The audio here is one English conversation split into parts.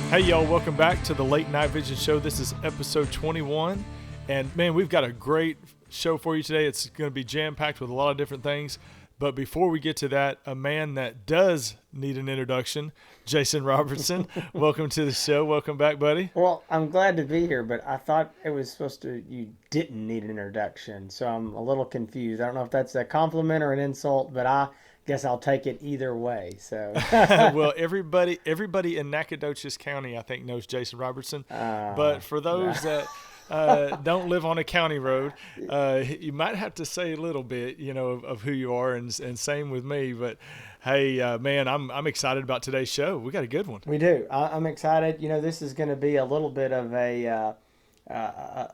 Hey y'all, welcome back to the Late Night Vision Show. This is episode 21, and man, we've got a great show for you today. It's going to be jam-packed with a lot of different things, but before we get to that, a man that does need an introduction, Jason Robertson. Welcome to the show. Welcome back, buddy. Well, I'm glad to be here, but I thought it was supposed to, you didn't need an introduction, so I'm a little confused. I don't know if that's a compliment or an insult, but I guess I'll take it either way. So, Well, everybody in Nacogdoches County, I think, knows Jason Robertson, but for those that don't live on a county road, you might have to say a little bit, of who you are, and same with me. But hey, man, I'm excited about today's show. We got a good one. we do. I'm excited. This is going to be a little bit of a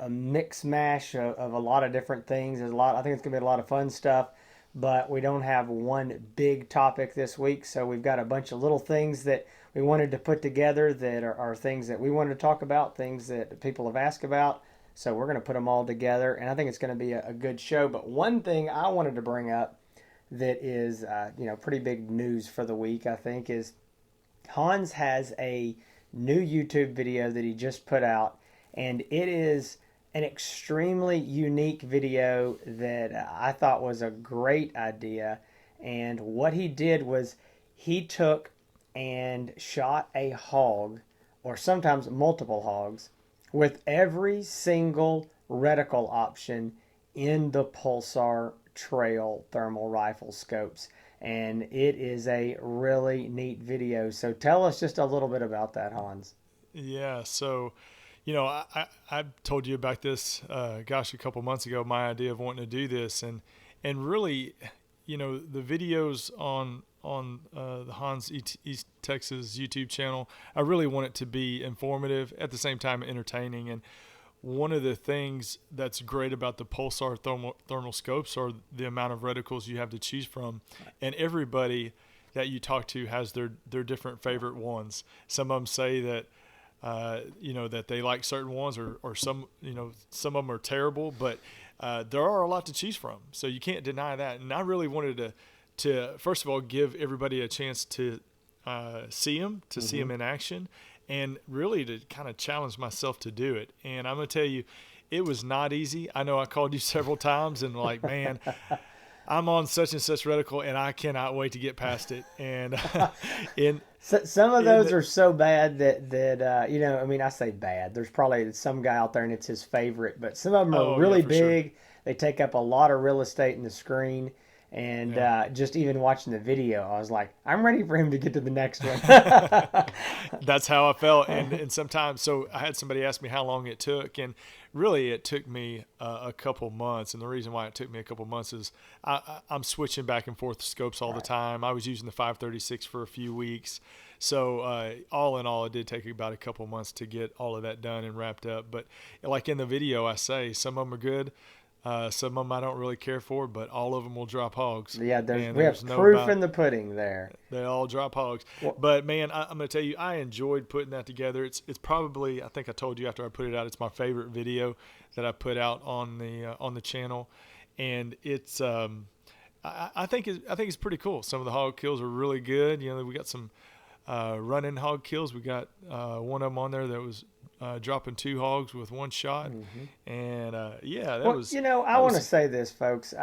mix mash of a lot of different things. There's a lot. I think it's going to be a lot of fun stuff. But we don't have one big topic this week, so we've got a bunch of little things that we wanted to put together that are things that we wanted to talk about, things that people have asked about. So we're going to put them all together, and I think it's going to be a good show. But one thing I wanted to bring up that is, pretty big news for the week, I think, is Hans has a new YouTube video that he just put out, and it is an extremely unique video that I thought was a great idea. And what he did was he took and shot a hog, or sometimes multiple hogs, with every single reticle option in the Pulsar Trail thermal rifle scopes. And it is a really neat video. So tell us just a little bit about that, Hans. Yeah, so I told you about this, a couple months ago, my idea of wanting to do this, and really, the videos on the HansETX YouTube channel, I really want it to be informative, at the same time entertaining. And one of the things that's great about the Pulsar thermal scopes are the amount of reticles you have to choose from, and everybody that you talk to has their different favorite ones. Some of them say that that they like certain ones, or some of them are terrible, but there are a lot to choose from, so you can't deny that. And I really wanted to first of all give everybody a chance to see them, see them in action, and really to kind of challenge myself to do it. And I'm gonna tell you, it was not easy. I know I called you several times and like, man, I'm on such and such reticle, and I cannot wait to get past it. And some of those are so bad that I say bad. There's probably some guy out there and it's his favorite, but some of them are really big. Sure. They take up a lot of real estate in the screen. And just even watching the video, I was like, I'm ready for him to get to the next one. That's how I felt. And sometimes, so I had somebody ask me how long it took, and really it took me a couple months. And the reason why it took me a couple months is I'm switching back and forth scopes all the time. I was using the 536 for a few weeks. So all in all, it did take about a couple months to get all of that done and wrapped up. But like in the video, I say some of them are good. Some of them I don't really care for, but all of them will drop hogs. Yeah, we have proof in the pudding there. They all drop hogs. Well, but man, I'm going to tell you, I enjoyed putting that together. It's probably, I think I told you after I put it out, it's my favorite video that I put out on the channel, and it's I think it's pretty cool. Some of the hog kills are really good. We got some running hog kills. We got one of them on there that was dropping 2 hogs with 1 shot. And I want to say this, folks.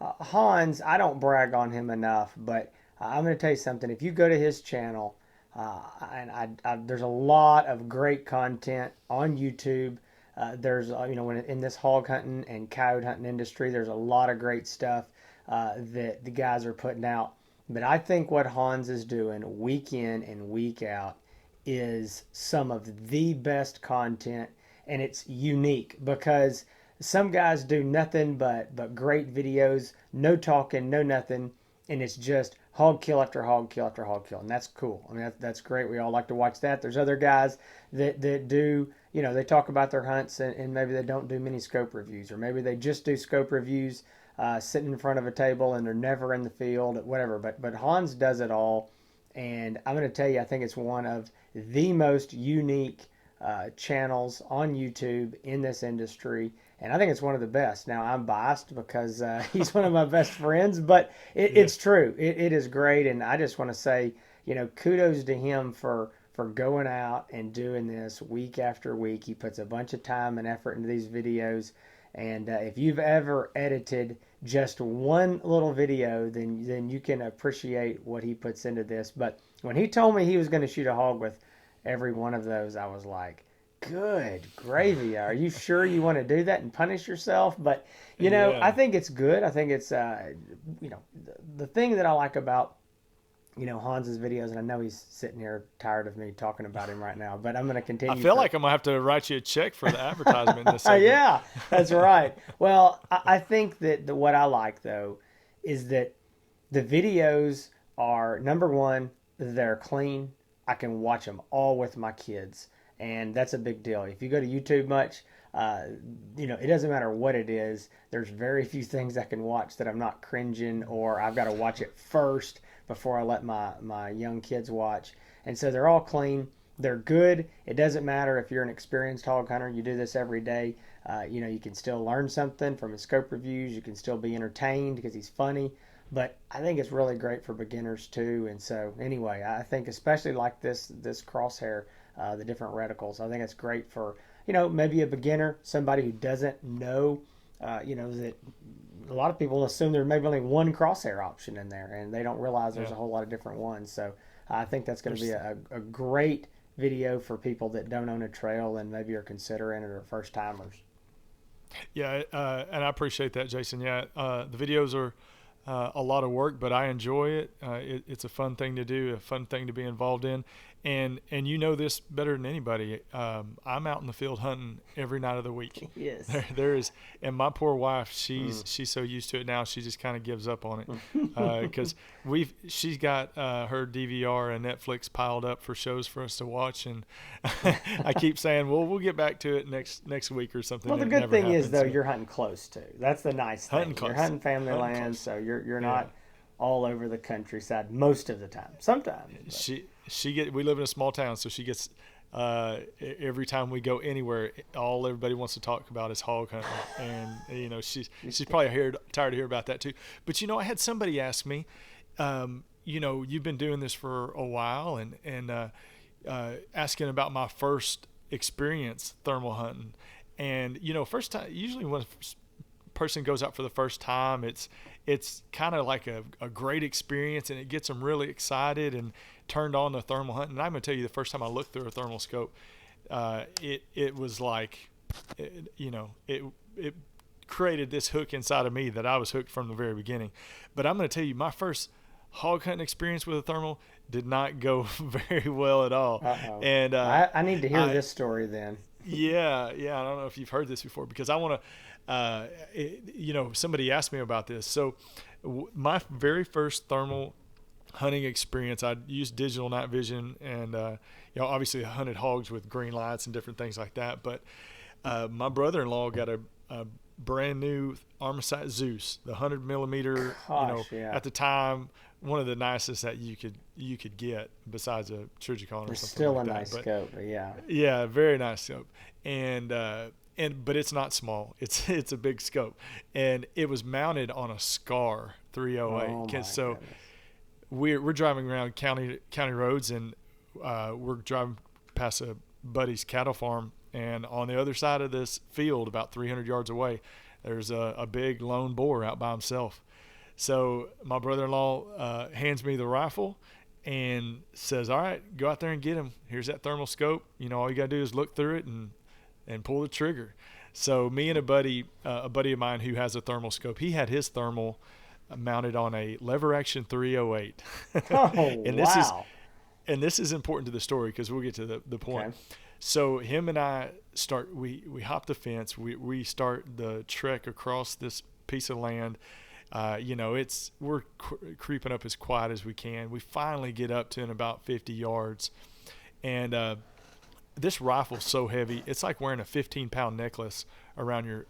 Hans, I don't brag on him enough, but I'm going to tell you something. If you go to his channel, there's a lot of great content on YouTube. There's in this hog hunting and coyote hunting industry, there's a lot of great stuff that the guys are putting out. But I think what Hans is doing week in and week out is some of the best content, and it's unique because some guys do nothing but great videos, no talking, no nothing, and it's just hog kill after hog kill after hog kill, and that's cool. I mean, that's great. We all like to watch that. There's other guys that do, they talk about their hunts, and maybe they don't do many scope reviews, or maybe they just do scope reviews sitting in front of a table and they're never in the field, whatever. But Hans does it all, and I'm going to tell you, I think it's one of the most unique channels on YouTube in this industry, and I think it's one of the best. Now, I'm biased because he's one of my best friends, but it's true. It is great, and I just want to say, kudos to him for for going out and doing this week after week. He puts a bunch of time and effort into these videos. And if you've ever edited just one little video, then you can appreciate what he puts into this. But when he told me he was going to shoot a hog with every one of those, I was like, good gravy. Are you sure you want to do that and punish yourself? But, you know, Yeah. I think it's good. I think it's, you know, the thing that I like about, you know, Hans's videos, and I know he's sitting here tired of me talking about him right now, but I'm going to continue. I feel like I'm going to have to write you a check for the advertisement in this segment. Yeah, that's right. Well, I think that what I like, though, is that the videos are, number one, they're clean. I can watch them all with my kids, and that's a big deal. If you go to YouTube much, you know, it doesn't matter what it is. There's very few things I can watch that I'm not cringing, or I've got to watch it first before I let my young kids watch. And so they're all clean. They're good. It doesn't matter if you're an experienced hog hunter, you do this every day. You know, you can still learn something from his scope reviews. You can still be entertained because he's funny. But I think it's really great for beginners too. And so anyway, I think especially like this crosshair, the different reticles, I think it's great for, you know, maybe a beginner, somebody who doesn't know, you know, that a lot of people assume there's maybe only one crosshair option in there, and they don't realize there's a whole lot of different ones. So I think that's going to be a great video for people that don't own a trail and maybe are considering it or first timers. Yeah, and I appreciate that, Jason. Yeah, the videos are a lot of work, but I enjoy it. It's a fun thing to do, a fun thing to be involved in. And you know this better than anybody. I'm out in the field hunting every night of the week. Yes. There is, and my poor wife, she's so used to it now, she just kind of gives up on it because she's got her DVR and Netflix piled up for shows for us to watch, and I keep saying, well, we'll get back to it next week or something. Well, the good thing is though, you're hunting close too. That's the nice thing. Hunting close. You're hunting family land, so you're not all over the countryside most of the time. Sometimes we live in a small town, so she gets every time we go anywhere, all everybody wants to talk about is hog hunting, and you know she's probably tired to hear about that too. But you know, I had somebody ask me, you know, you've been doing this for a while, and asking about my first experience thermal hunting, and you know, first time usually when a person goes out for the first time, it's kind of like a great experience, and it gets them really excited and turned on to thermal hunting. And I'm going to tell you, the first time I looked through a thermal scope, it was like, it created this hook inside of me that I was hooked from the very beginning. But I'm going to tell you, my first hog hunting experience with a thermal did not go very well at all. Uh-oh. And I need to hear this story then. Yeah. I don't know if you've heard this before, because I want to, you know, somebody asked me about this. So my very first thermal hunting experience, I used digital night vision, and you know, obviously I hunted hogs with green lights and different things like that. But my brother-in-law got a brand new Armasight Zeus, the 100 millimeter. At the time, one of the nicest that you could get besides a Trigicon or it's something. Still like a that. nice scope, but yeah. Yeah, very nice scope, and but it's not small. It's a big scope, and it was mounted on a Scar 308. Oh my so goodness. we're driving around county roads, and we're driving past a buddy's cattle farm, and on the other side of this field, about 300 yards away, there's a big lone boar out by himself. So my brother-in-law hands me the rifle and says, all right, go out there and get him. Here's that thermal scope. You know, all you got to do is look through it and pull the trigger. So me and a buddy of mine who has a thermal scope, he had his thermal mounted on a lever action 308. Oh, and this is important to the story, because we'll get to the point. Okay. So him and I we hop the fence. We start the trek across this piece of land. You know, we're creeping up as quiet as we can. We finally get up to in about 50 yards, and this rifle's so heavy, it's like wearing a 15-pound necklace around your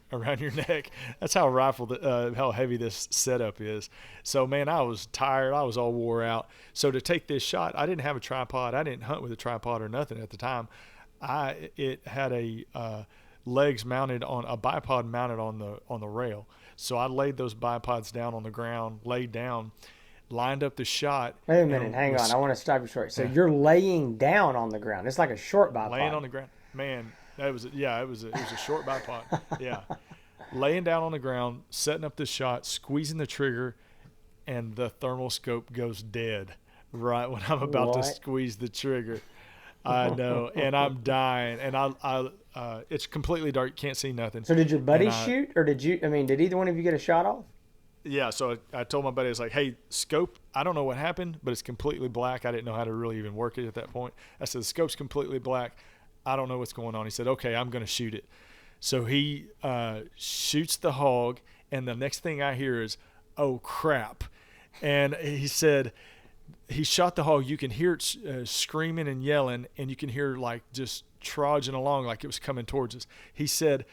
neck. That's how how heavy this setup is. So man, I was tired. I was all wore out. So to take this shot, I didn't have a tripod. I didn't hunt with a tripod or nothing at the time. It had a legs mounted on a bipod mounted on the rail. So I laid those bipods down on the ground, laid down. lined up the shot. Wait a minute, hang on. I want to stop you short. So you're laying down on the ground. It's like a short bipod. Laying on the ground. Man, it was a short bipod. Yeah. Laying down on the ground, setting up the shot, squeezing the trigger, and the thermal scope goes dead right when I'm about to squeeze the trigger. I know, and I'm dying, and it's completely dark, can't see nothing. So did your buddy shoot, or did either one of you get a shot off? Yeah, so I told my buddy, I was like, hey, scope, I don't know what happened, but it's completely black. I didn't know how to really even work it at that point. I said, the scope's completely black. I don't know what's going on. He said, okay, I'm going to shoot it. So he shoots the hog, and the next thing I hear is, oh, crap. And he said he shot the hog. You can hear it screaming and yelling, and you can hear like just trudging along like it was coming towards us. He said,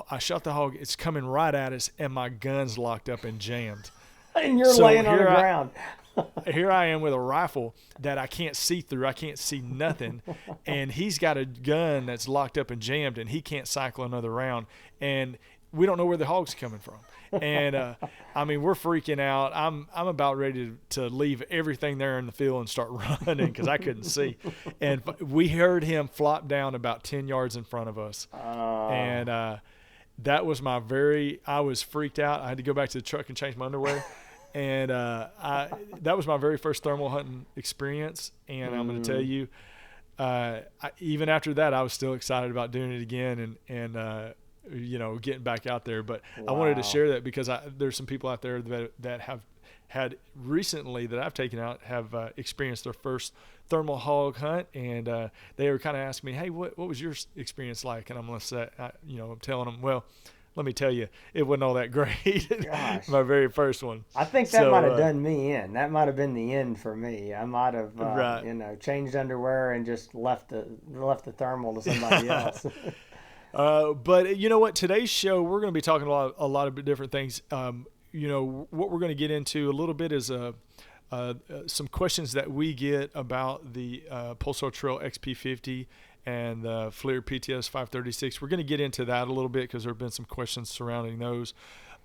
I shot the hog. It's coming right at us, and my gun's locked up and jammed. And you're laying on the ground. Here I am with a rifle that I can't see through. I can't see nothing. And he's got a gun that's locked up and jammed, and he can't cycle another round. And we don't know where the hog's coming from. And, we're freaking out. I'm about ready to leave everything there in the field and start running because I couldn't see. And we heard him flop down about 10 yards in front of us. And that was I was freaked out. I had to go back to the truck and change my underwear. And that was my very first thermal hunting experience. And I'm going to tell you, even after that, I was still excited about doing it again and getting back out there. But I wanted to share that because there's some people out there that have had recently that I've taken out have experienced their first thermal hog hunt. And they were kind of asking me, hey, what was your experience like? And I'm going to say, I'm telling them, well, let me tell you, it wasn't all that great. My very first one. I think that might have done me in. That might have been the end for me. I might have, changed underwear and just left the thermal to somebody else. But you know what? Today's show, we're going to be talking a lot of different things. What we're going to get into a little bit is some questions that we get about the Pulsar Trail XP50 and the Flir PTS 536. We're going to get into that a little bit because there have been some questions surrounding those.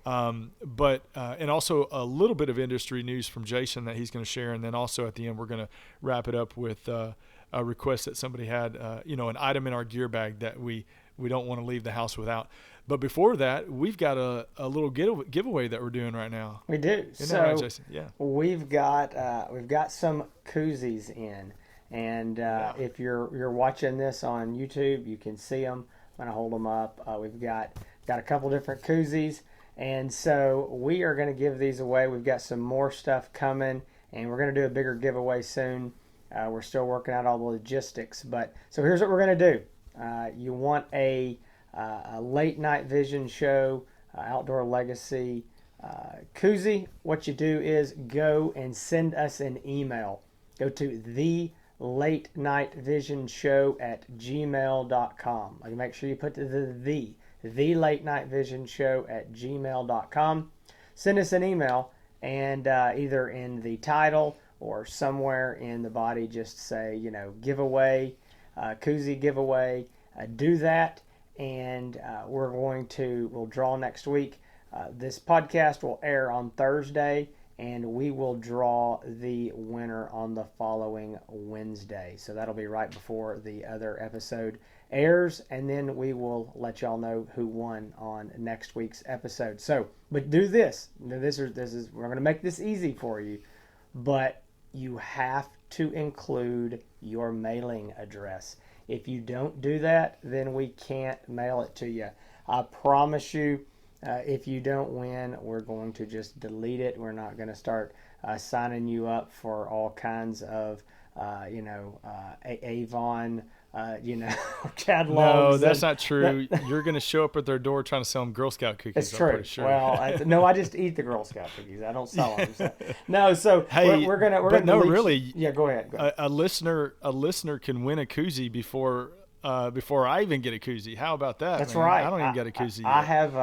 But also a little bit of industry news from Jason that he's going to share. And then also at the end, we're going to wrap it up with a request that somebody had, an item in our gear bag that we don't want to leave the house without. But before that, we've got a little giveaway that we're doing right now. We do. Isn't that right, Jason? Yeah. We've got some koozies in. And if you're watching this on YouTube, you can see them. I'm going to hold them up. We've got a couple different koozies. And so we are going to give these away. We've got some more stuff coming, and we're going to do a bigger giveaway soon. We're still working out all the logistics. But so here's what we're going to do. You want a late night vision show, Outdoor Legacy koozie. What you do is go and send us an email. Go to thelatenightvisionshow@gmail.com. Make sure you put the thelatenightvisionshow@gmail.com. Send us an email, and either in the title or somewhere in the body, just say, giveaway, koozie giveaway. Do that, and we'll draw next week. This podcast will air on Thursday, and we will draw the winner on the following Wednesday. So that'll be right before the other episode airs, and then we will let y'all know who won on next week's episode. So, but do this. We're going to make this easy for you, but you have to include your mailing address. If you don't do that, then we can't mail it to you. I promise you. If you don't win, we're going to just delete it. We're not going to start signing you up for all kinds of, Avon, catalogs. No, that's not true. You're going to show up at their door trying to sell them Girl Scout cookies. It's true. Sure. Well, I just eat the Girl Scout cookies. I don't sell them. So. No, so hey, we're going to. No, really. Yeah, go ahead. A listener can win a koozie before I even get a koozie. How about that? That's man? Right. I don't even get a koozie. I have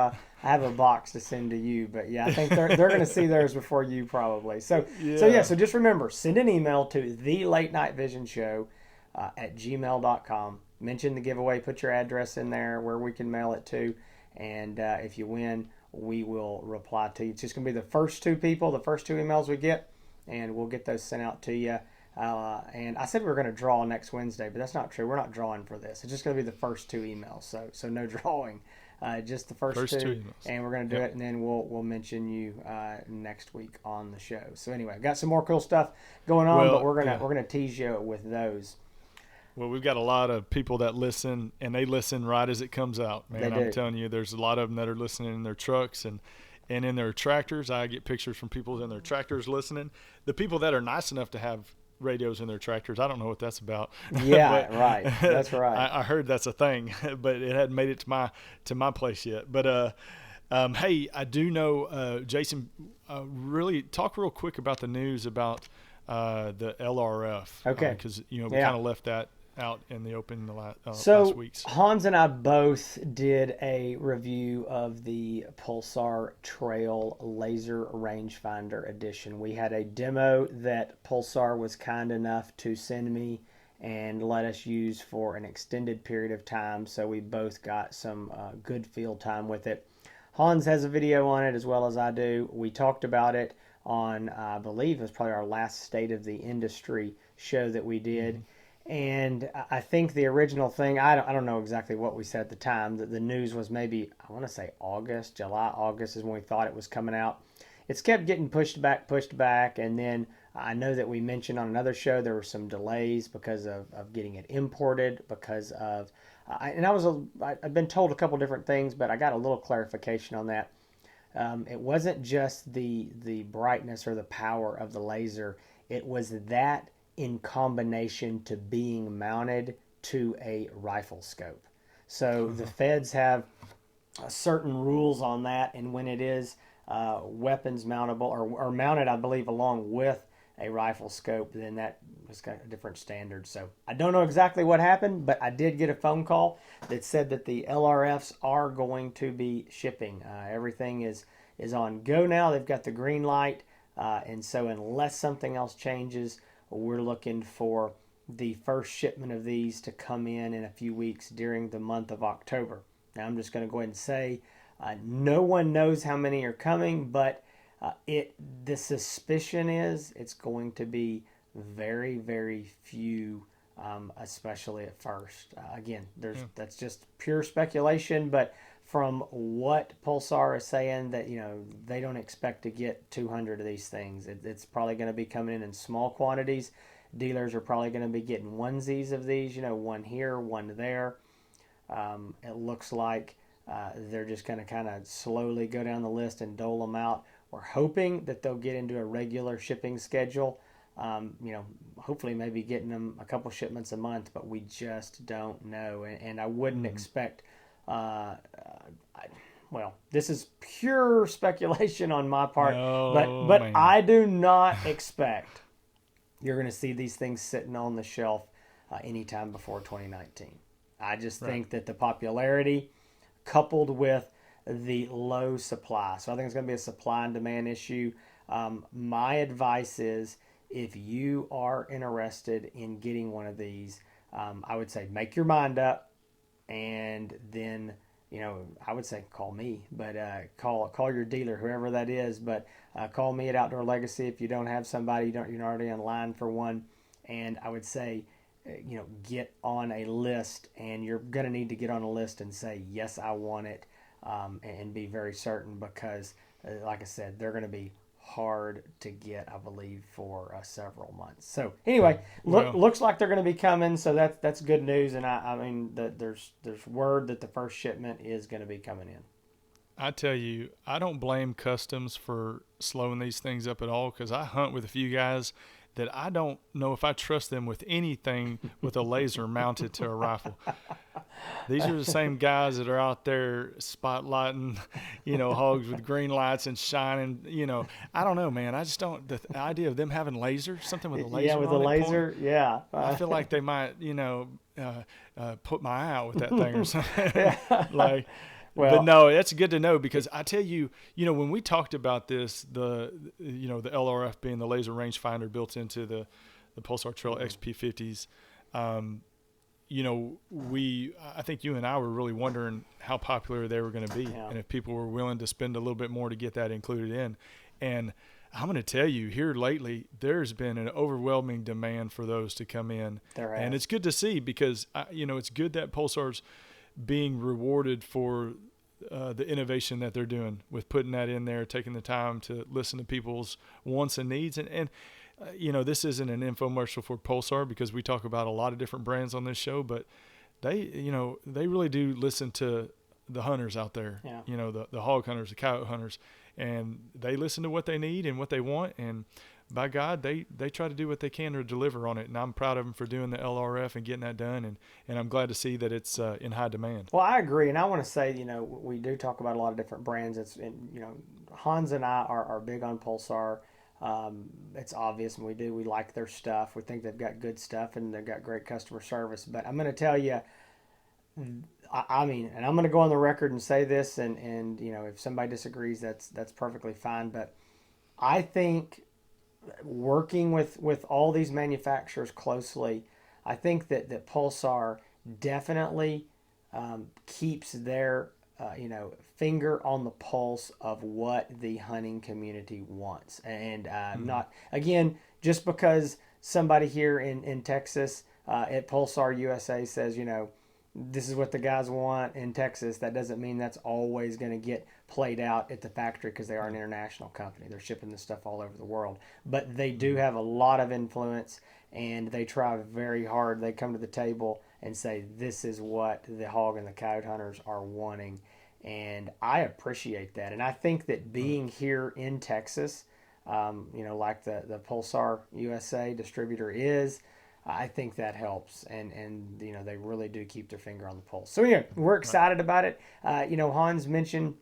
a box to send to you, but yeah, I think they're going to see theirs before you probably. So just remember, send an email to thelatenightvisionshow@gmail.com. Mention the giveaway, put your address in there where we can mail it to, and if you win, we will reply to you. It's just going to be the first two people, the first two emails we get. and we'll get those sent out to you. And I said we were going to draw next Wednesday, but that's not true. We're not drawing for this. It's just going to be the first 2 emails, so no drawing. Just the first two emails. And we're going to do it, and then we'll mention you next week on the show. So anyway, got some more cool stuff going on, but we're gonna tease you with those. Well, we've got a lot of people that listen, and they listen right as it comes out, man. I'm telling you, there's a lot of them that are listening in their trucks and in their tractors. I get pictures from people in their tractors listening. The people that are nice enough to have radios in their tractors, I don't know what that's about. Yeah, right. That's right. I heard that's a thing, but it hadn't made it to my place yet. But hey, I do know, Jason, really talk real quick about the news about the LRF. Okay. Because we kind of left that out in the open last weeks. Hans and I both did a review of the Pulsar Trail Laser Rangefinder Edition. We had a demo that Pulsar was kind enough to send me and let us use for an extended period of time, so we both got some good field time with it. Hans has a video on it as well as I do. We talked about it on, I believe it was probably our last State of the Industry show that we did. Mm-hmm. And I think the original thing, I don't know exactly what we said at the time, that the news was maybe, I want to say July, August is when we thought it was coming out. It's kept getting pushed back, and then I know that we mentioned on another show there were some delays because of getting it imported, because of, I've been told a couple different things, but I got a little clarification on that. It wasn't just the brightness or the power of the laser, it was that in combination to being mounted to a rifle scope. So the feds have certain rules on that, and when it is weapons mountable or mounted, I believe, along with a rifle scope, then that has got a different standard. So I don't know exactly what happened, but I did get a phone call that said that the LRFs are going to be shipping. Everything is on go now. They've got the green light, and so unless something else changes, we're looking for the first shipment of these to come in a few weeks during the month of October. Now, I'm just going to go ahead and say no one knows how many are coming, but the suspicion is it's going to be very, very few, especially at first. Again, that's just pure speculation, but from what Pulsar is saying, that they don't expect to get 200 of these things. It's probably going to be coming in small quantities. Dealers are probably going to be getting onesies of these, one here, one there. It looks like they're just going to kind of slowly go down the list and dole them out. We're hoping that they'll get into a regular shipping schedule. Hopefully maybe getting them a couple shipments a month, but we just don't know. And I wouldn't expect... this is pure speculation on my part, but man, I do not expect you're going to see these things sitting on the shelf anytime before 2019. I just think that the popularity coupled with the low supply, so I think it's going to be a supply and demand issue. My advice is, if you are interested in getting one of these, I would say make your mind up. And then, I would say call me, but call your dealer, whoever that is. But call me at Outdoor Legacy if you don't have somebody, you're already in line for one. And I would say, get on a list, and you're going to need to get on a list and say, yes, I want it, and be very certain, because like I said, they're going to be hard to get, I believe, for several months. So anyway, looks like they're going to be coming, so that's good news. And I mean there's word that the first shipment is going to be coming in. I tell you, I don't blame customs for slowing these things up at all, because I hunt with a few guys that I don't know if I trust them with anything with a laser mounted to a rifle. These are the same guys that are out there spotlighting, hogs with green lights and shining, I don't know, man. I just don't, the idea of them having lasers, something with a laser. Yeah, with a laser. Point, yeah. I feel like they might, put my eye out with that thing or something. But no, that's good to know, because I tell you, when we talked about this, the LRF being the laser rangefinder built into the Pulsar Trail XP50s, I think you and I were really wondering how popular they were going to be, and if people were willing to spend a little bit more to get that included in. And I'm going to tell you here lately, there's been an overwhelming demand for those to come in. And it's good to see because, it's good that Pulsar's being rewarded for the innovation that they're doing with putting that in there, taking the time to listen to people's wants and needs. And this isn't an infomercial for Pulsar because we talk about a lot of different brands on this show, but they really do listen to the hunters out there, the hog hunters, the coyote hunters, and they listen to what they need and what they want. And by God, they try to do what they can to deliver on it. And I'm proud of them for doing the LRF and getting that done. And I'm glad to see that it's in high demand. Well, I agree. And I want to say, we do talk about a lot of different brands. Hans and I are big on Pulsar. It's obvious, and we like their stuff. We think they've got good stuff and they've got great customer service. But I'm going to tell you, and I'm going to go on the record and say this, and if somebody disagrees, that's perfectly fine. But I think working with all these manufacturers closely, I think that Pulsar definitely keeps their finger on the pulse of what the hunting community wants, and not again just because somebody here in Texas at Pulsar USA says this is what the guys want in Texas. That doesn't mean that's always going to get played out at the factory because they are an international company. They're shipping this stuff all over the world. But they do have a lot of influence, and they try very hard. They come to the table and say, this is what the hog and the coyote hunters are wanting. And I appreciate that. And I think that being here in Texas, like the Pulsar USA distributor is, I think that helps, and they really do keep their finger on the pulse. So anyway, we're excited about it. Hans mentioned,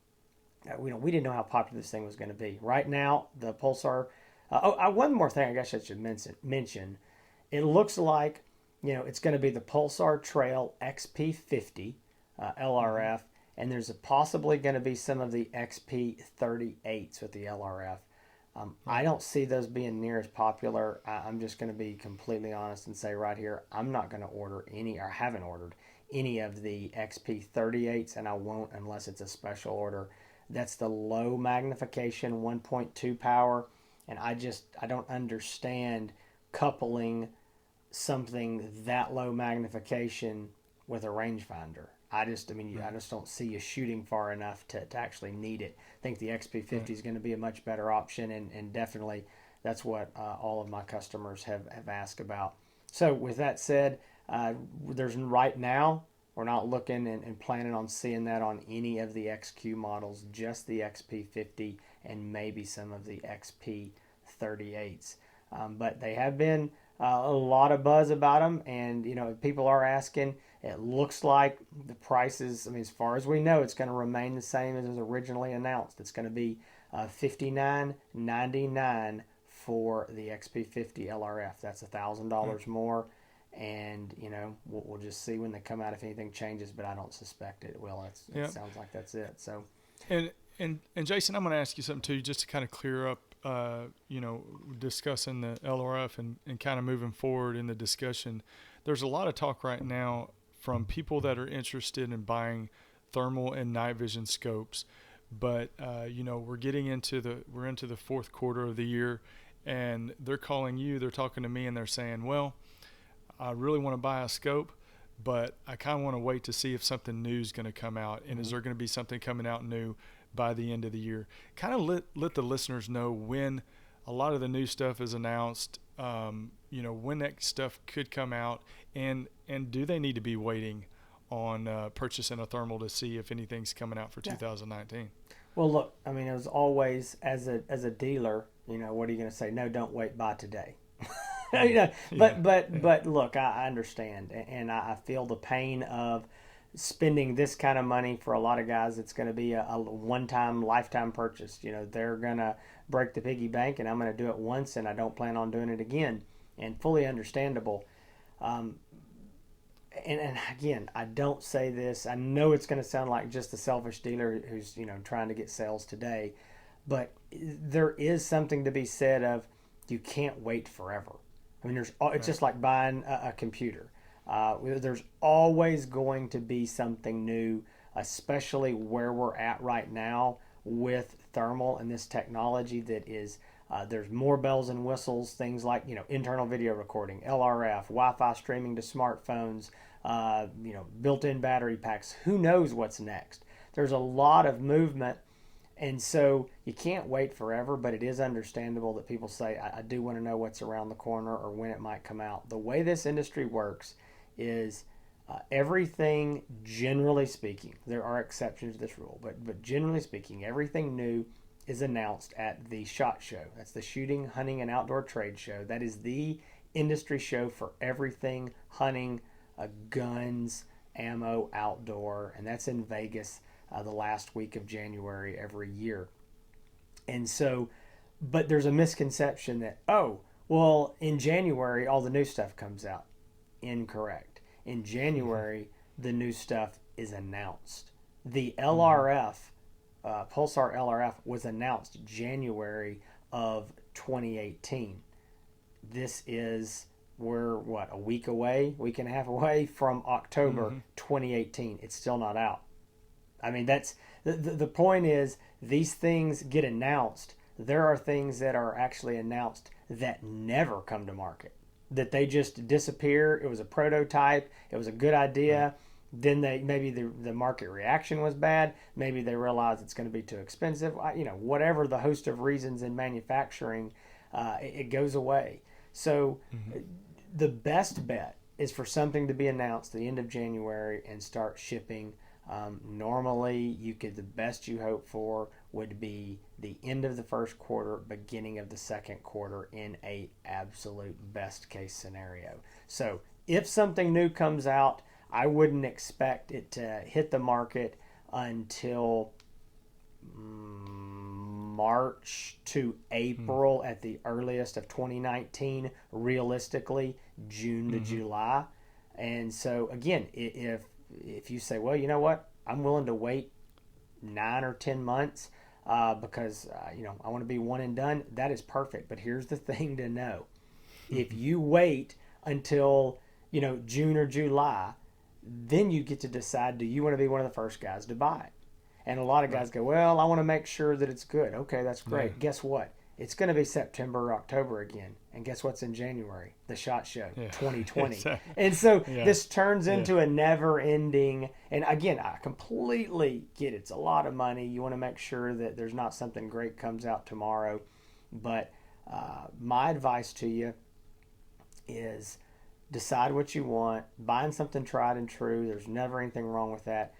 we didn't know how popular this thing was going to be. Right now, the Pulsar. One more thing I guess I should mention. It looks like it's going to be the Pulsar Trail XP50 LRF, and there's possibly going to be some of the XP38s with the LRF. I don't see those being near as popular. I'm just going to be completely honest and say right here, I'm not going to order any, or haven't ordered any of the XP38s, and I won't unless it's a special order. That's the low magnification 1.2 power, and I don't understand coupling something that low magnification with a rangefinder. I just don't see you shooting far enough to actually need it. I think the XP50 is going to be a much better option, and definitely that's what all of my customers have asked about. So with that said, right now, we're not looking and planning on seeing that on any of the XQ models, just the XP50 and maybe some of the XP38s. But they have been a lot of buzz about them, and people are asking. It looks like the prices, as far as we know, it's going to remain the same as was originally announced. It's going to be $59.99 for the XP50 LRF. That's $1,000 more, and we'll just see when they come out if anything changes, but I don't suspect it will. It sounds like that's it. So, and Jason, I'm going to ask you something too, just to kind of clear up, discussing the LRF and kind of moving forward in the discussion. There's a lot of talk right now from people that are interested in buying thermal and night vision scopes, but we're into the fourth quarter of the year, and they're calling you, they're talking to me, and they're saying, well, I really want to buy a scope, but I kind of want to wait to see if something new is going to come out, and is there going to be something coming out new by the end of the year? Kind of let the listeners know when a lot of the new stuff is announced, when that stuff could come out, and do they need to be waiting on purchasing a thermal to see if anything's coming out for 2019? Well, look, it was always as a dealer, what are you going to say? No, don't wait, buy today. But look, I understand, and I feel the pain of spending this kind of money. For a lot of guys, it's going to be a one-time, lifetime purchase. They're going to break the piggy bank, and I'm going to do it once, and I don't plan on doing it again. And fully understandable. And again, I don't say this. I know it's going to sound like just a selfish dealer who's trying to get sales today, but there is something to be said of you can't wait forever. It's just like buying a computer. There's always going to be something new, especially where we're at right now with thermal and this technology that is There's more bells and whistles, things like, internal video recording, LRF, Wi-Fi streaming to smartphones, built-in battery packs. Who knows what's next? There's a lot of movement. And so you can't wait forever, but it is understandable that people say, I do want to know what's around the corner or when it might come out. The way this industry works is everything, generally speaking, there are exceptions to this rule, but generally speaking, everything new is announced at the SHOT Show. That's the Shooting, Hunting, and Outdoor Trade Show. That is the industry show for everything hunting, guns, ammo, outdoor, and that's in Vegas the last week of January every year. And so, but there's a misconception that, in January, all the new stuff comes out. Incorrect. In January, the new stuff is announced. The LRF, Pulsar LRF, was announced January of 2018. This is, we're a week and a half away from October 2018. It's still not out. I mean, that's the point is, these things get announced. There are things that are actually announced that never come to market, that they just disappear. It was a prototype. It was a good idea. Then maybe the market reaction was bad. Maybe they realized it's going to be too expensive. Whatever the host of reasons in manufacturing, it goes away. So the best bet is for something to be announced at the end of January and start shipping. Normally, the best you hope for would be the end of the first quarter, beginning of the second quarter in a absolute best case scenario. So if something new comes out, I wouldn't expect it to hit the market until March to April at the earliest of 2019, realistically June to July. And so again, if you say, well, you know what, I'm willing to wait 9 or 10 months because I want to be one and done, that is perfect. But here's the thing to know: if you wait until June or July, then you get to decide, do you want to be one of the first guys to buy it? And a lot of guys go, well, I want to make sure that it's good. Okay, that's great. Yeah. Guess what? It's going to be September or October again. And guess what's in January? The SHOT Show 2020. Exactly. And so this turns into a never-ending, and again, I completely get it. It's a lot of money. You want to make sure that there's not something great comes out tomorrow. But my advice to you is decide what you want. Buying something tried and true, there's never anything wrong with that.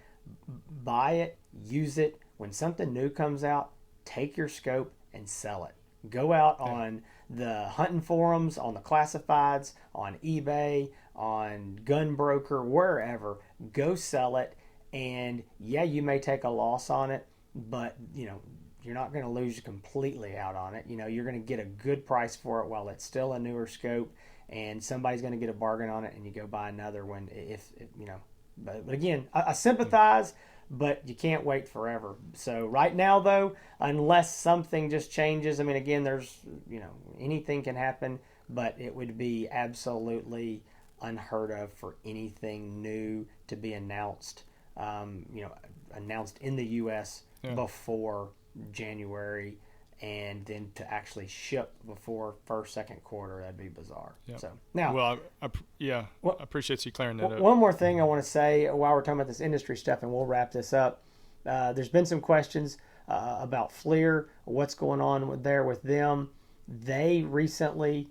Buy it, use it. When something new comes out, take your scope and sell it. Go out on the hunting forums, on the classifieds, on eBay, on Gunbroker, wherever. Go sell it, and you may take a loss on it, but you're not going to lose completely out on it. You're going to get a good price for it while it's still a newer scope, and somebody's going to get a bargain on it, and you go buy another one if. But again, I sympathize, but you can't wait forever. So right now, though, unless something just changes, I mean, again, there's, anything can happen, but it would be absolutely unheard of for anything new to be announced, announced in the U.S. before January, and then to actually ship before first, second quarter. That'd be bizarre. Yep. So now, well, I appreciate you clearing that up. One more thing I want to say while we're talking about this industry stuff, and we'll wrap this up. There's been some questions about Flir, what's going on with them. They recently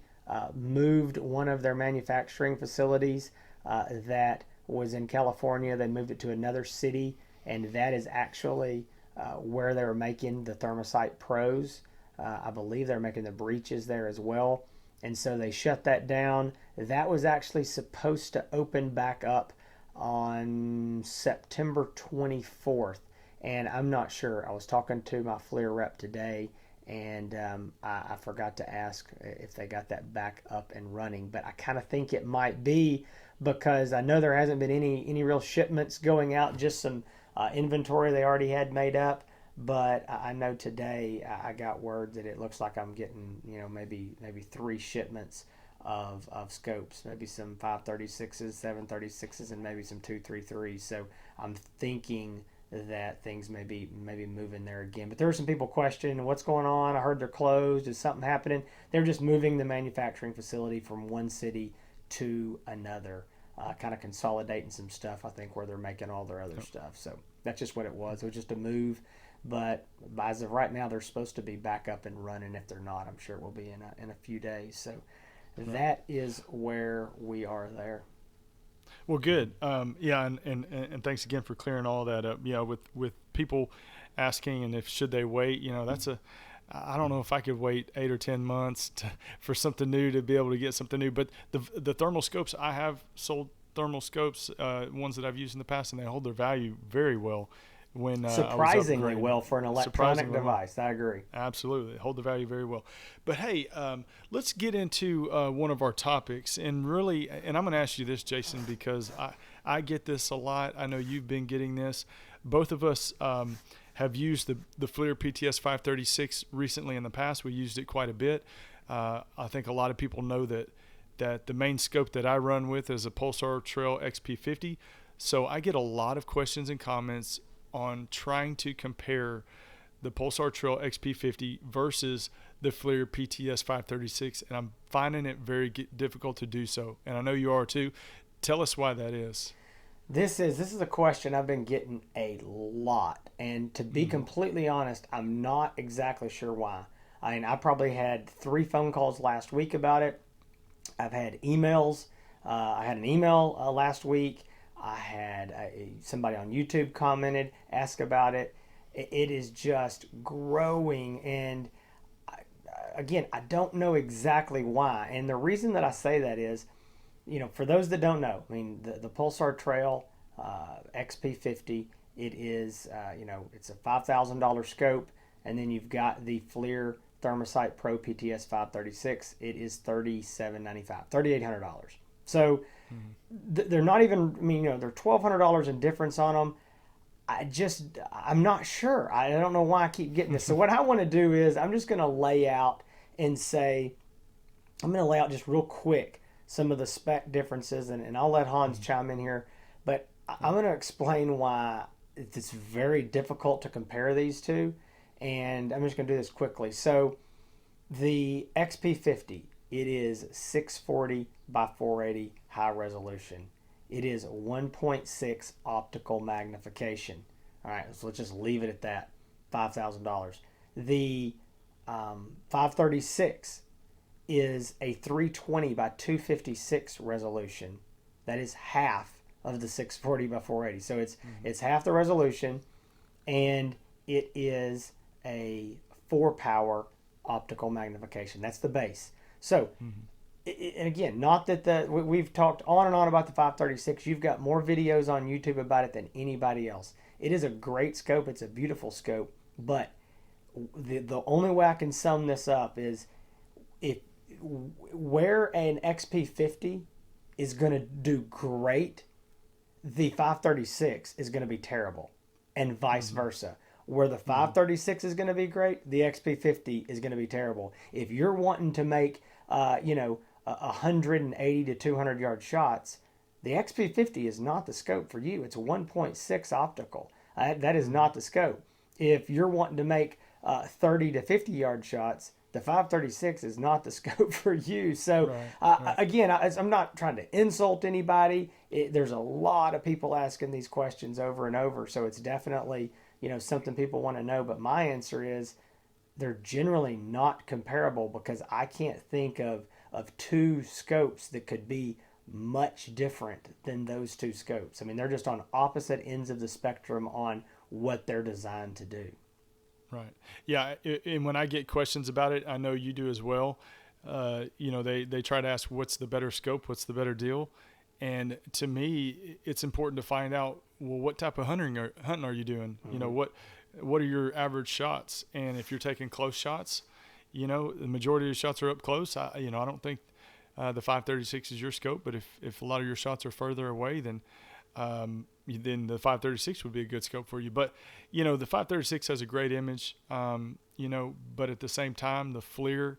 moved one of their manufacturing facilities that was in California. They moved it to another city, and that is actually where they were making the Thermosight Pros. I believe they're making the breeches there as well. And so they shut that down. That was actually supposed to open back up on September 24th. And I'm not sure. I was talking to my Flir rep today, and I forgot to ask if they got that back up and running. But I kind of think it might be, because I know there hasn't been any real shipments going out, just some inventory they already had made up. But I know today I got word that it looks like I'm getting, maybe 3 shipments of scopes, maybe some 536s, 736s, and maybe some 233s. So I'm thinking that things may be moving there again. But there are some people questioning what's going on. I heard they're closed. Is something happening? They're just moving the manufacturing facility from one city to another, kind of consolidating some stuff, I think, where they're making all their other stuff. So that's just what it was. It was just a move. But as of right now, they're supposed to be back up and running. If they're not, I'm sure it will be in a few days. So that is where we are there. Well, good. Yeah, and thanks again for clearing all that up. Yeah, with people asking and if should they wait, I don't know if I could wait 8 or 10 months for something new to be able to get something new. But the thermal scopes, I have sold thermal scopes, ones that I've used in the past, and they hold their value very well. When surprisingly well for an electronic device, I agree. Absolutely, hold the value very well. But hey, let's get into one of our topics, and really, and I'm going to ask you this, Jason, because I get this a lot. I know you've been getting this. Both of us have used the Flir PTS 536 recently in the past. We used it quite a bit. I think a lot of people know that the main scope that I run with is a Pulsar Trail XP50. So I get a lot of questions and comments on trying to compare the Pulsar Trail XP50 versus the Flir PTS 536, and I'm finding it very difficult to do so, and I know you are too. Tell us why that is. This is a question I've been getting a lot, and to be completely honest, I'm not exactly sure why. I mean, I probably had 3 phone calls last week about it. I've had emails. I had an email last week. I had somebody on YouTube commented, ask about it. It is just growing, and again, I don't know exactly why. And the reason that I say that is, for those that don't know, I mean, the Pulsar Trail XP50, it is, it's a $5,000 scope, and then you've got the Flir Thermosight Pro PTS 536. It is $3,795, $3,800. So they're not even, they're $1,200 in difference on them. I'm not sure. I don't know why I keep getting this. So what I want to do is I'm just going to lay out just real quick some of the spec differences, and I'll let Hans chime in here. But I'm going to explain why it's very difficult to compare these two, and I'm just going to do this quickly. So the XP50, it is 640 by 480 high resolution. It is 1.6 optical magnification. All right, so let's just leave it at that, $5,000. The 536 is a 320 by 256 resolution. That is half of the 640 by 480. So it's half the resolution, and it is a 4-power optical magnification. That's the base. So, and again, not that we've talked on and on about the 536. You've got more videos on YouTube about it than anybody else. It is a great scope. It's a beautiful scope. But the only way I can sum this up is where an XP50 is going to do great, the 536 is going to be terrible, and vice versa. Where the 536 is going to be great, the XP50 is going to be terrible. If you're wanting to make 180 to 200 yard shots, the XP50 is not the scope for you. It's 1.6 optical. That is not the scope. If you're wanting to make 30 to 50 yard shots, the 536 is not the scope for you. So right. Again, I'm not trying to insult anybody. There's a lot of people asking these questions over and over, so it's definitely something people want to know. But my answer is they're generally not comparable, because I can't think of 2 scopes that could be much different than those 2 scopes. I mean, they're just on opposite ends of the spectrum on what they're designed to do. Right. Yeah. And when I get questions about it, I know you do as well. They try to ask, what's the better scope? What's the better deal? And to me, it's important to find out, well, what type of hunting are you doing? What are your average shots? And if you're taking close shots, the majority of your shots are up close. I don't think the 536 is your scope, but if a lot of your shots are further away, then the 536 would be a good scope for you. But the 536 has a great image, but at the same time, the Flir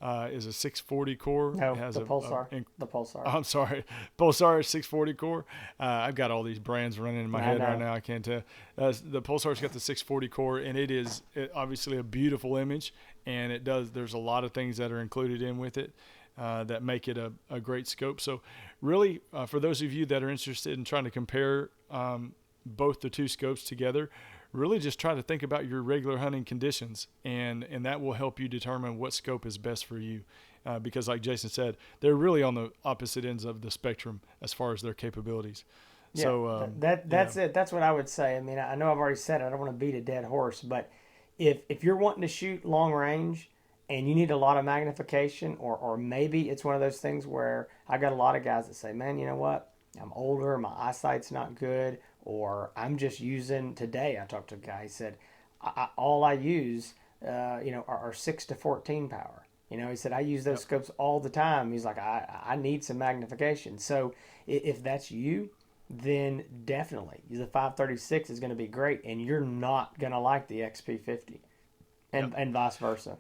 is a 640 core. No, It has the Pulsar. The Pulsar. I'm sorry, Pulsar 640 core. I've got all these brands running in my head right now. I can't tell. The Pulsar's got the 640 core, and it is obviously a beautiful image, and it does. There's a lot of things that are included in with it that make it a great scope. So, really, for those of you that are interested in trying to compare both the two scopes together, really just try to think about your regular hunting conditions, and that will help you determine what scope is best for you. Because like Jason said, they're really on the opposite ends of the spectrum as far as their capabilities. Yeah, so that's it. That's what I would say. I mean, I know I've already said it. I don't want to beat a dead horse, but if you're wanting to shoot long range and you need a lot of magnification, or maybe it's one of those things where I got a lot of guys that say, man, you know what? I'm older, my eyesight's not good, or I'm just using, today I talked to a guy, he said, all I use, are 6 to 14 power. He said, I use those scopes all the time. He's like, I need some magnification. So if that's you, then definitely the 536 is going to be great, and you're not going to like the XP50 and vice versa.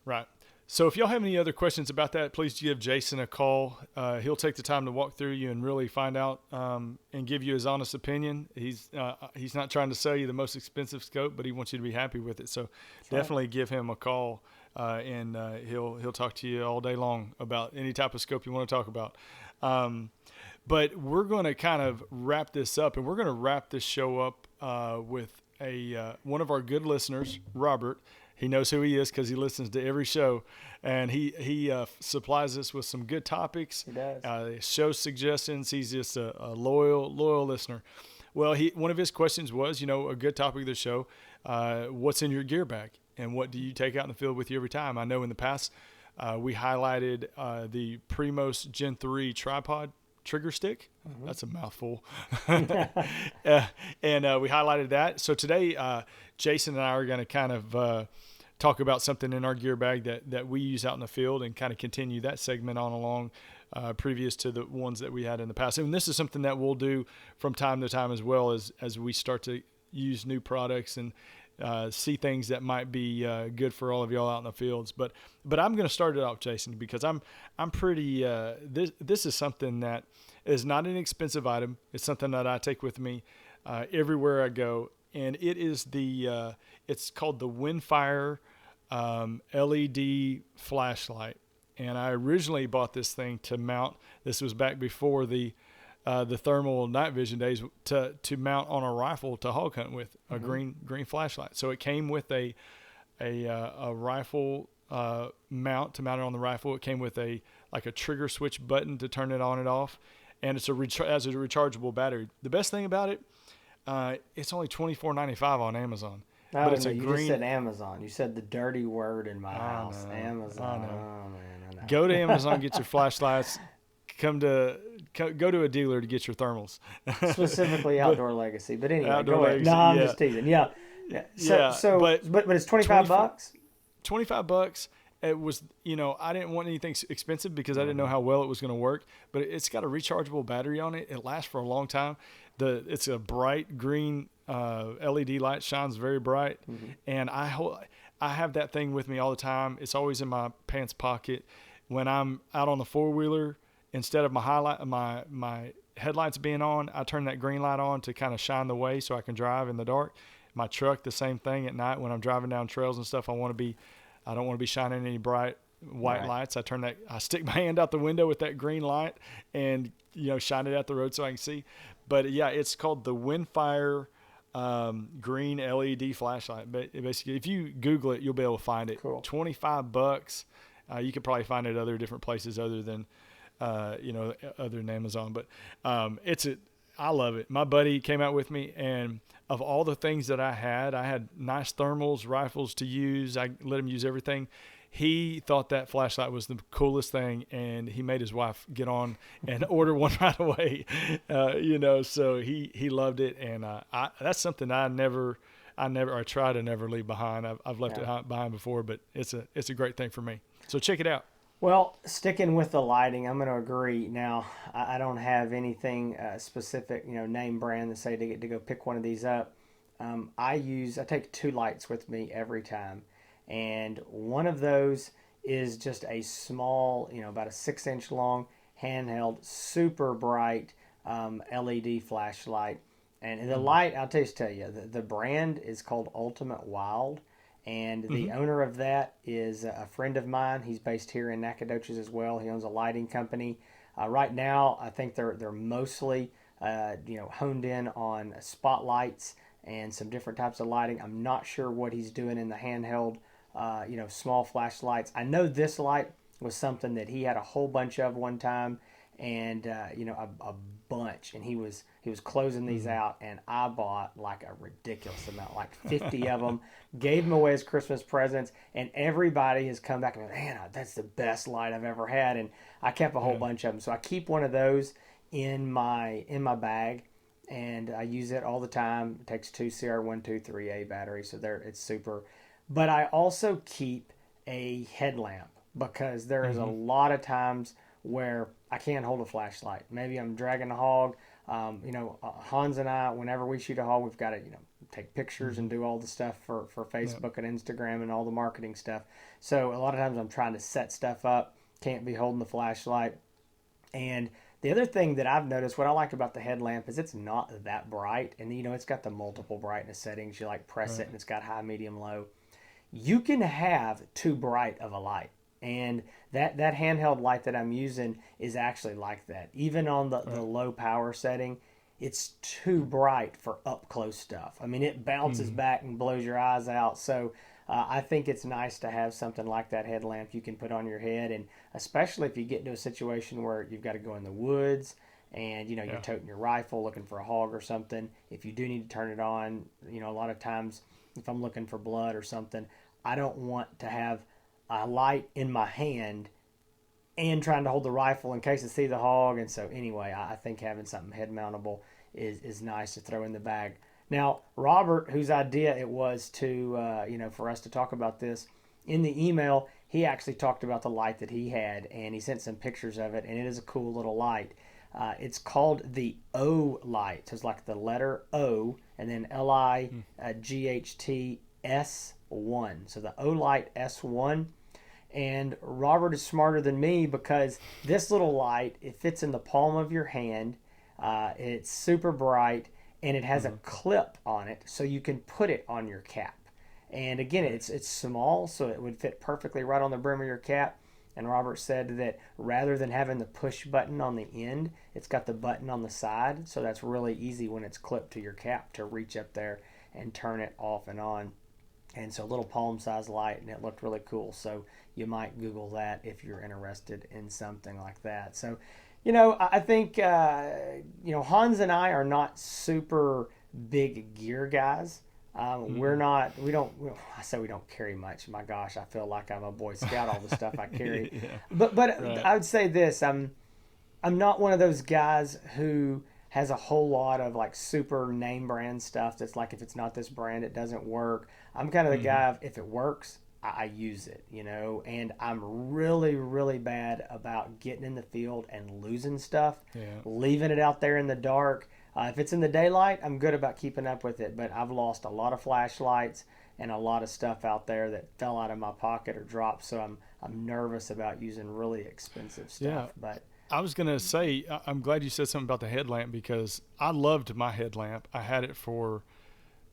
Right. So if y'all have any other questions about that, please give Jason a call. He'll take the time to walk through you and really find out and give you his honest opinion. He's not trying to sell you the most expensive scope, but he wants you to be happy with it. So definitely give him a call, and he'll talk to you all day long about any type of scope you want to talk about. But we're going to kind of wrap this up, and we're going to wrap this show up with one of our good listeners, Robert. He knows who he is because he listens to every show, and he supplies us with some good topics. He does. Show suggestions. He's just a loyal listener. Well, one of his questions was, a good topic of the show, what's in your gear bag, and what do you take out in the field with you every time? I know in the past we highlighted the Primos Gen 3 tripod trigger stick. Mm-hmm. That's a mouthful. And we highlighted that. So today, Jason and I are going to kind of talk about something in our gear bag that we use out in the field, and kind of continue that segment on along previous to the ones that we had in the past. And this is something that we'll do from time to time as well, as we start to use new products and see things that might be good for all of y'all out in the fields. But I'm going to start it off, Jason, because I'm pretty. This is something that is not an expensive item. It's something that I take with me everywhere I go, and it is it's called the Windfire LED flashlight. And I originally bought this thing to mount. This was back before the thermal night vision days, to mount on a rifle to hog hunt with a green flashlight. So it came with a rifle mount to mount it on the rifle. It came with a trigger switch button to turn it on and off, and it's as a rechargeable battery. The best thing about it, it's only $24.95 on Amazon. No, but it's you just said Amazon. You said the dirty word in my house. Amazon. Oh man, I know. Go to Amazon, get your flashlights. Go to a dealer to get your thermals. Specifically Outdoor Legacy. But anyway, Outdoor go ahead. Legacy, No, I'm just teasing. Yeah. But it's $25. $25. It was, I didn't want anything expensive because I didn't know how well it was going to work. But it's got a rechargeable battery on it. It lasts for a long time. It's a bright green LED light, shines very bright, and I have that thing with me all the time. It's always in my pants pocket. When I'm out on the four-wheeler, instead of my headlights being on, I turn that green light on to kind of shine the way so I can drive in the dark. My truck, the same thing at night when I'm driving down trails and stuff. I don't want to be shining any bright white lights. I stick my hand out the window with that green light and shine it at the road so I can see. But yeah, it's called the Windfire green LED flashlight. But basically, if you Google it, you'll be able to find it. Cool. $25. You could probably find it at other different places other than Amazon. But I love it. My buddy came out with me, and of all the things that I had nice thermals, rifles to use. I let him use everything. He thought that flashlight was the coolest thing, and he made his wife get on and order one right away. So he loved it, and that's something I try to never leave behind. I've left it behind before, but it's a great thing for me. So check it out. Well, sticking with the lighting, I'm going to agree. Now, I don't have anything specific, name brand to say to go pick one of these up. I take 2 lights with me every time. And one of those is just a small, about a 6-inch long handheld, super bright LED flashlight. And the light, I'll just tell you, the brand is called Ultimate Wild. And the owner of that is a friend of mine. He's based here in Nacogdoches as well. He owns a lighting company. Right now, I think they're mostly honed in on spotlights and some different types of lighting. I'm not sure what he's doing in the handheld, small flashlights. I know this light was something that he had a whole bunch of one time, and a bunch, and he was closing these out, and I bought like a ridiculous amount, like 50 of them, gave them away as Christmas presents, and everybody has come back and been, man, that's the best light I've ever had, and I kept a whole bunch of them. So I keep one of those in my bag, and I use it all the time. It takes 2 CR123A batteries, so it's super. But I also keep a headlamp, because there is a lot of times where I can't hold a flashlight. Maybe I'm dragging a hog. Hans and I, whenever we shoot a hog, we've got to, take pictures and do all the stuff for Facebook and Instagram and all the marketing stuff. So a lot of times I'm trying to set stuff up, can't be holding the flashlight. And the other thing that I've noticed, what I like about the headlamp, is it's not that bright. And, it's got the multiple brightness settings. You press it and it's got high, medium, low. You can have too bright of a light. And that handheld light that I'm using is actually like that. Even on the low power setting, it's too bright for up close stuff. I mean, it bounces back and blows your eyes out. So I think it's nice to have something like that headlamp you can put on your head. And especially if you get into a situation where you've got to go in the woods and, you're toting your rifle looking for a hog or something. If you do need to turn it on, a lot of times if I'm looking for blood or something, I don't want to have a light in my hand and trying to hold the rifle in case I see the hog. And so anyway, I think having something head mountable is nice to throw in the bag. Now, Robert, whose idea it was to, for us to talk about this, in the email, he actually talked about the light that he had, and he sent some pictures of it, and it is a cool little light. It's called the O light. So it's like the letter O and then LIGHT S1. So the O light S1. And Robert is smarter than me, because this little light, it fits in the palm of your hand. It's super bright, and it has a clip on it, so you can put it on your cap. And again, it's small, so it would fit perfectly right on the brim of your cap. And Robert said that rather than having the push button on the end, it's got the button on the side, so that's really easy when it's clipped to your cap to reach up there and turn it off and on. And so a little palm-sized light, and it looked really cool. So you might Google that if you're interested in something like that. So, I think, Hans and I are not super big gear guys. I say we don't carry much. My gosh, I feel like I'm a Boy Scout, all the stuff I carry. Yeah. But right. I would say this, I'm not one of those guys who has a whole lot of super name brand stuff that's like, if it's not this brand, it doesn't work. I'm kind of the guy of, if it works, I use it, and I'm really, really bad about getting in the field and losing stuff, leaving it out there in the dark. If it's in the daylight, I'm good about keeping up with it, but I've lost a lot of flashlights and a lot of stuff out there that fell out of my pocket or dropped, so I'm nervous about using really expensive stuff. Yeah. But I was going to say, I'm glad you said something about the headlamp, because I loved my headlamp. I had it for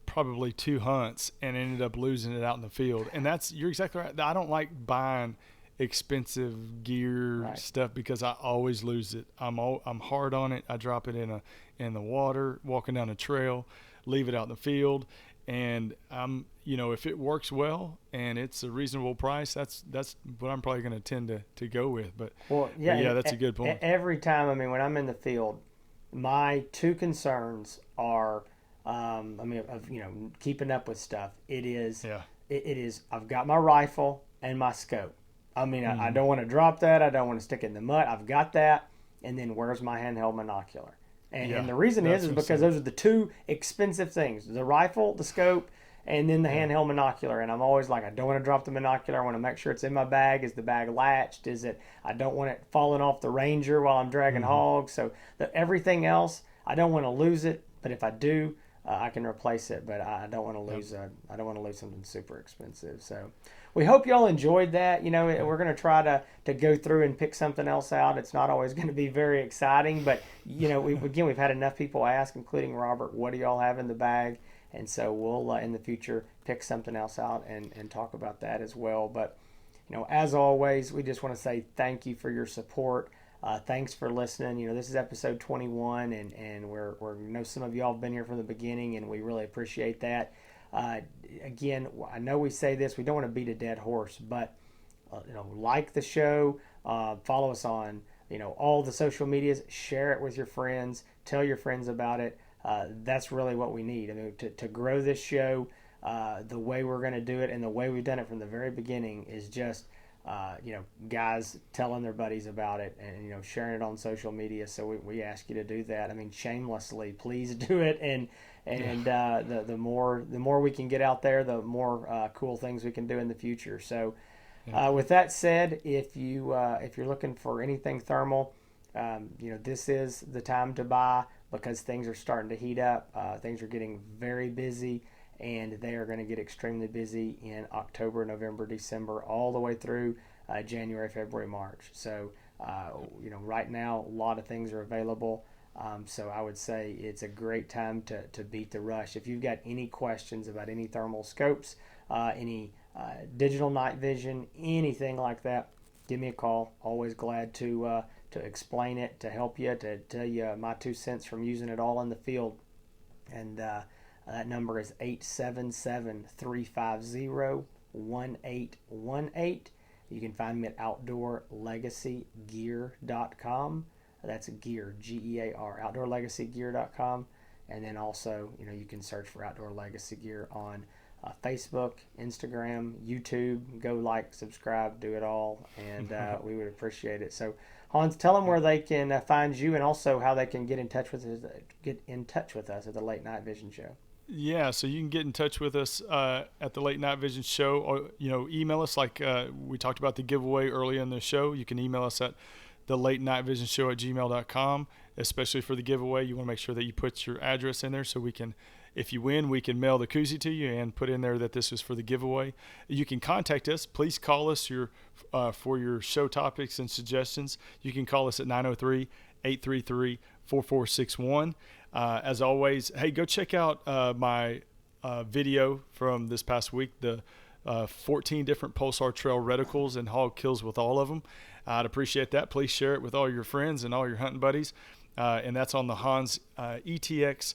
probably 2 hunts and ended up losing it out in the field. And you're exactly right. I don't like buying expensive gear stuff, because I always lose it. I'm hard on it. I drop it in the water, walking down a trail, leave it out in the field. And if it works well and it's a reasonable price, that's what I'm probably going to tend to go with. But that's a good point. Every time, when I'm in the field, my 2 concerns are, keeping up with stuff. It is I've got my rifle and my scope. I don't want to drop that. I don't want to stick it in the mud. I've got that. And then where's my handheld monocular? And the reason is because those are the 2 expensive things: the rifle, the scope, and then the handheld monocular. And I'm always like, I don't want to drop the monocular. I want to make sure it's in my bag. Is the bag latched? I don't want it falling off the Ranger while I'm dragging hogs. So everything else, I don't want to lose it. But if I do, I can replace it. But I don't want to lose. I don't want to lose something super expensive. So, we hope y'all enjoyed that. We're going to try to go through and pick something else out. It's not always going to be very exciting, but we've had enough people ask, including Robert, what do y'all have in the bag? And so we'll in the future pick something else out and talk about that as well. But as always, we just want to say thank you for your support. Thanks for listening. This is episode 21, and we're know some of y'all have been here from the beginning, and we really appreciate that. Again, I know we say this, we don't want to beat a dead horse, but like the show, follow us on all the social medias, share it with your friends, tell your friends about it. That's really what we need. I mean, to grow this show, the way we're going to do it and the way we've done it from the very beginning is just guys telling their buddies about it and sharing it on social media. So we ask you to do that. I mean, shamelessly, please do it. And the more we can get out there, the more cool things we can do in the future. So with that said, if you're looking for anything thermal, this is the time to buy, because things are starting to heat up. Things are getting very busy, and they are going to get extremely busy in October, November, December, all the way through January, February, March. So, right now, a lot of things are available. So I would say it's a great time to beat the rush. If you've got any questions about any thermal scopes, any digital night vision, anything like that, give me a call. Always glad to explain it, to help you, to tell you my 2 cents from using it all in the field. And that number is 877-350-1818. You can find me at outdoorlegacygear.com. That's gear, Gear, outdoorlegacygear.com. And then also, you can search for Outdoor Legacy Gear on Facebook, Instagram, YouTube. Go like, subscribe, do it all, and we would appreciate it. So, Hans, tell them where they can find you, and also how they can get in touch with us at the Late Night Vision Show. Yeah, so you can get in touch with us at the Late Night Vision Show, or email us like we talked about the giveaway earlier in the show. You can email us at thelatenightvisionshow@gmail.com, especially for the giveaway. You want to make sure that you put your address in there so we can, if you win, we can mail the koozie to you and put in there that this is for the giveaway. You can contact us. Please call us for your show topics and suggestions. You can call us at 903-833-4461. As always, hey, go check out my video from this past week, the 14 different Pulsar Trail reticles and hog kills with all of them. I'd appreciate that. Please share it with all your friends and all your hunting buddies. And that's on the HansETX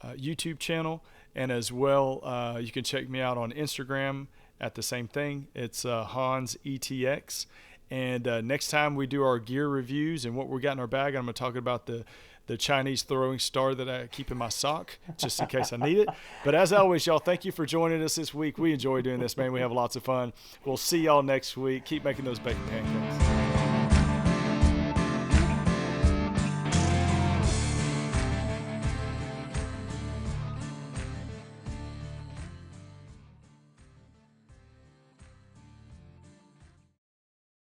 YouTube channel. And as well, you can check me out on Instagram at the same thing. It's HansETX. And next time we do our gear reviews and what we got in our bag, I'm going to talk about the Chinese throwing star that I keep in my sock, just in case I need it. But as always, y'all, thank you for joining us this week. We enjoy doing this, man. We have lots of fun. We'll see y'all next week. Keep making those bacon pancakes.